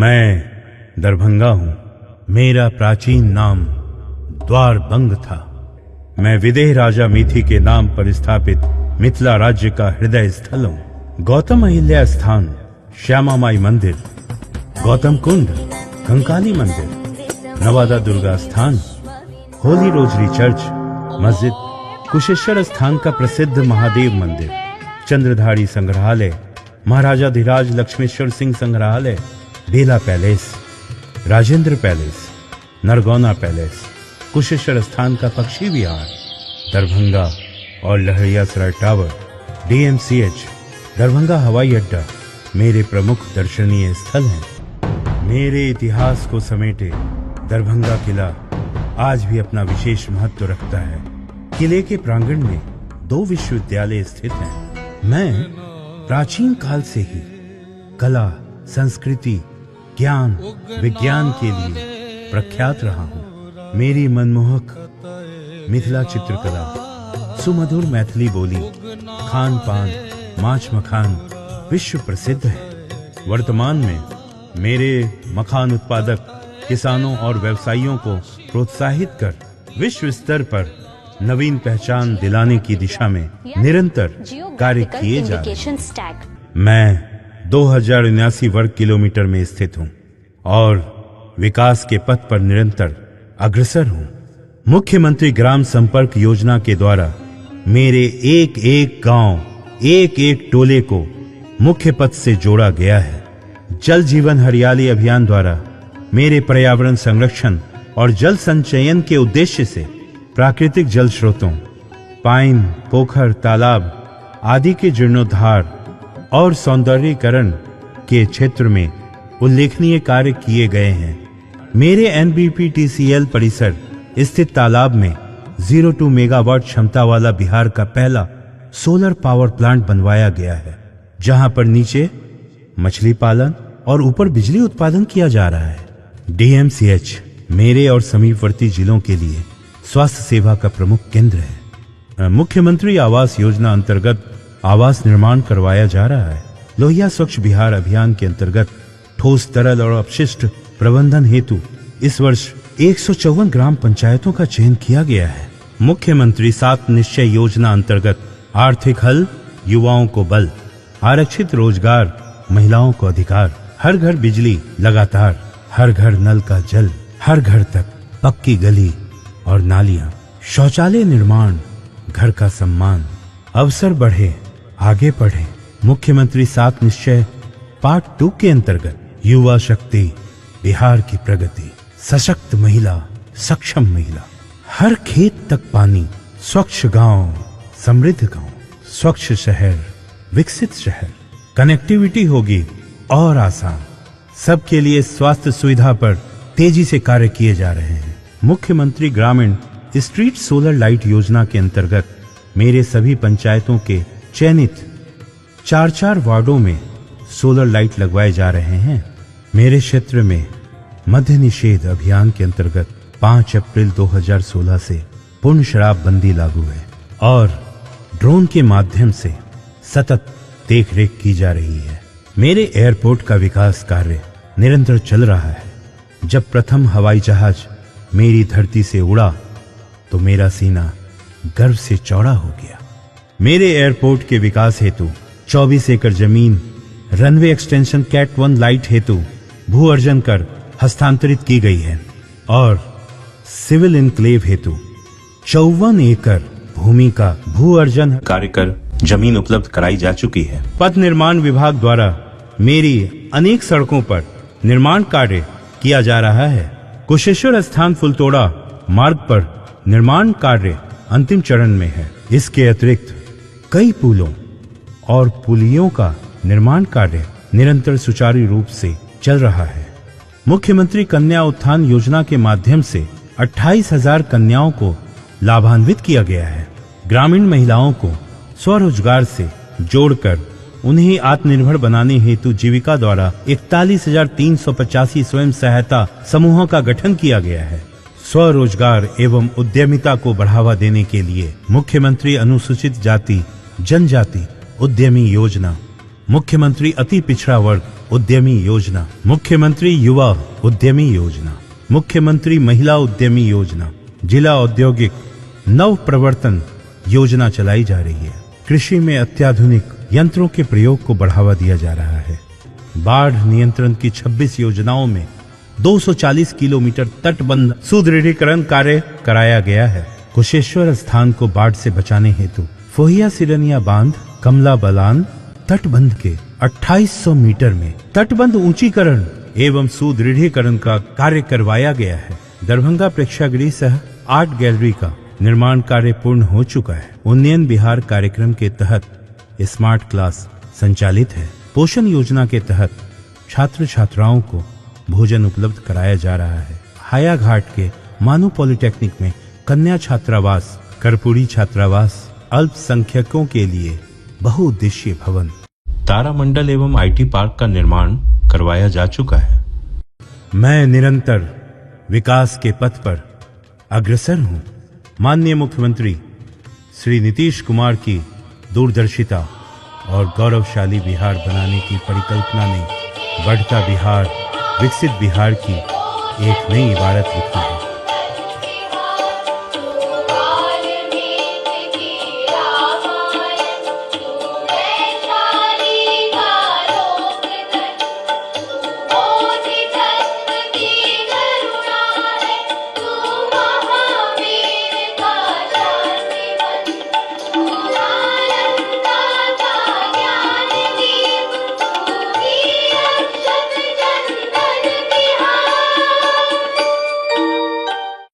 मैं दरभंगा हूँ। मेरा प्राचीन नाम द्वारबंग था। मैं विदेह राजा मिथि के नाम पर स्थापित मिथिला राज्य का हृदय स्थल हूँ। गौतम अहिल्या स्थान, श्यामा माई मंदिर, गौतम कुंड, कंकाली मंदिर, नवादा दुर्गा स्थान, होली रोजरी चर्च, मस्जिद, कुशेश्वर स्थान का प्रसिद्ध महादेव मंदिर, चंद्रधारी संग्रहालय, महाराजा धीराज लक्ष्मेश्वर सिंह संग्रहालय, Bela palace, Rajendra palace, Nargauna palace, Kusheshwar Sthan का पक्षी विहार, दरभंगा और लहरियासराय टावर, DMCH, दरभंगा हवाई अड्डा मेरे प्रमुख दर्शनीय स्थल हैं। मेरे इतिहास को समेटे दरभंगा किला आज भी अपना विशेष महत्व रखता है। किले के प्रांगण में 2 विश्वविद्यालय स्थित हैं। मैं प्राचीन काल से ही कला, संस्कृति, ज्ञान, विज्ञान के लिए प्रख्यात रहा हूँ। मेरी मनमोहक मिथिला चित्रकला, सुमधुर मैथिली बोली, खान पान, माछ मखान विश्व प्रसिद्ध है। वर्तमान में मेरे मखान उत्पादक किसानों और व्यवसायियों को प्रोत्साहित कर विश्व स्तर पर नवीन पहचान दिलाने की दिशा में निरंतर कार्य किए जा रहे हैं। मैं 2079 वर्ग किलोमीटर में स्थित हूँ और विकास के पथ पर निरंतर अग्रसर हूँ। मुख्यमंत्री ग्राम संपर्क योजना के द्वारा मेरे एक एक गांव, एक एक टोले को मुख्य पथ से जोड़ा गया है। जल जीवन हरियाली अभियान द्वारा मेरे पर्यावरण संरक्षण और जल संचयन के उद्देश्य से प्राकृतिक जल स्रोतों, पाइन, पोखर, तालाब आदि के जीर्णोद्धार और सौंदर्यीकरण के क्षेत्र में उल्लेखनीय कार्य किए गए हैं। मेरे NBPTCL परिसर स्थित तालाब में 02 मेगावाट क्षमता वाला बिहार का पहला सोलर पावर प्लांट बनवाया गया है, जहां पर नीचे मछली पालन और ऊपर बिजली उत्पादन किया जा रहा है। DMCH मेरे और समीपवर्ती जिलों के लिए स्वास्थ्य सेवा का प्रमुख केंद्र है। मुख्यमंत्री आवास योजना अंतर्गत आवास निर्माण करवाया जा रहा है। लोहिया स्वच्छ बिहार अभियान के अंतर्गत ठोस, तरल और अपशिष्ट प्रबंधन हेतु इस वर्ष 154 ग्राम पंचायतों का चयन किया गया है। मुख्यमंत्री 7 निश्चय योजना अंतर्गत आर्थिक हल, युवाओं को बल, आरक्षित रोजगार, महिलाओं को अधिकार, हर घर बिजली लगातार, हर घर नल का जल, हर घर तक पक्की गली और नालियां, शौचालय निर्माण, घर का सम्मान, अवसर बढ़े, आगे बढ़े। मुख्यमंत्री 7 निश्चय पार्ट 2 के अंतर्गत युवा शक्ति, बिहार की प्रगति, सशक्त महिला, सक्षम महिला, हर खेत तक पानी, स्वच्छ गांव, समृद्ध गांव, स्वच्छ शहर, विकसित शहर, कनेक्टिविटी होगी और आसान। सबके लिए स्वास्थ्य सुविधा पर तेजी से कार्य किए जा रहे हैं। मुख्यमंत्री ग्रामीण स्ट्रीट सोलर लाइट योजना के अंतर्गत मेरे सभी पंचायतों के चयनित 4-4 वार्डों में सोलर लाइट लगवाए जा रहे हैं। मेरे क्षेत्र में मद्य निषेध अभियान के अंतर्गत 5 अप्रैल 2016 से पूर्ण शराबबंदी लागू है और ड्रोन के माध्यम से सतत देखरेख की जा रही है। मेरे एयरपोर्ट का विकास कार्य निरंतर चल रहा है। जब प्रथम हवाई जहाज मेरी धरती से उड़ा तो मेरा सीना गर्व से चौड़ा हो गया। मेरे एयरपोर्ट के विकास हेतु 24 एकड़ जमीन रनवे एक्सटेंशन कैट 1 लाइट हेतु भू अर्जन कर हस्तांतरित की गई है और सिविल इनक्लेव हेतु 54 एकड़ भूमि का भू अर्जन कार्य कर जमीन उपलब्ध कराई जा चुकी है। पथ निर्माण विभाग द्वारा मेरी अनेक सड़कों पर निर्माण कार्य किया जा रहा है। कुशेश्वर स्थान फुलतोड़ा मार्ग पर निर्माण कार्य अंतिम चरण में है। इसके अतिरिक्त कई पुलों और पुलियों का निर्माण कार्य निरंतर सुचारू रूप से चल रहा है। मुख्यमंत्री कन्या उत्थान योजना के माध्यम से 28,000 कन्याओं को लाभान्वित किया गया है। ग्रामीण महिलाओं को स्वरोजगार से जोड़कर उन्हें आत्मनिर्भर बनाने हेतु जीविका द्वारा 41,385 स्वयं सहायता समूहों का गठन किया गया है। स्वरोजगार एवं उद्यमिता को बढ़ावा देने के लिए मुख्यमंत्री अनुसूचित जाति जनजाति उद्यमी योजना मुख्यमंत्री अति पिछड़ा वर्ग उद्यमी योजना, मुख्यमंत्री युवा उद्यमी योजना, मुख्यमंत्री महिला उद्यमी योजना, जिला औद्योगिक नव प्रवर्तन योजना चलाई जा रही है। कृषि में अत्याधुनिक यंत्रों के प्रयोग को बढ़ावा दिया जा रहा है। बाढ़ नियंत्रण की 26 योजनाओं में 240 किलोमीटर तटबंध सुदृढ़ीकरण कार्य कराया गया है। कुशेश्वर स्थान को बाढ़ से बचाने हेतु फोहिया सिरनिया बांध, कमला बलान तटबंध के 2800 मीटर में तटबंध ऊंचीकरण एवं सुदृढ़ीकरण का कार्य करवाया गया है। दरभंगा प्रेक्षागृह सह आर्ट गैलरी का निर्माण कार्य पूर्ण हो चुका है। उन्नयन बिहार कार्यक्रम के तहत स्मार्ट क्लास संचालित है। पोषण योजना के तहत छात्र छात्राओं को भोजन उपलब्ध कराया जा रहा है। हायाघाट के मानू पॉलिटेक्निक में कन्या छात्रावास, कर्पूरी छात्रावास, अल्पसंख्यकों के लिए बहुउद्देशीय भवन, तारामंडल एवं आईटी पार्क का निर्माण करवाया जा चुका है। मैं निरंतर विकास के पथ पर अग्रसर हूं। माननीय मुख्यमंत्री श्री नीतीश कुमार की दूरदर्शिता और गौरवशाली बिहार बनाने की परिकल्पना ने बढ़ता बिहार, विकसित बिहार की एक नई इबारत लिखी है।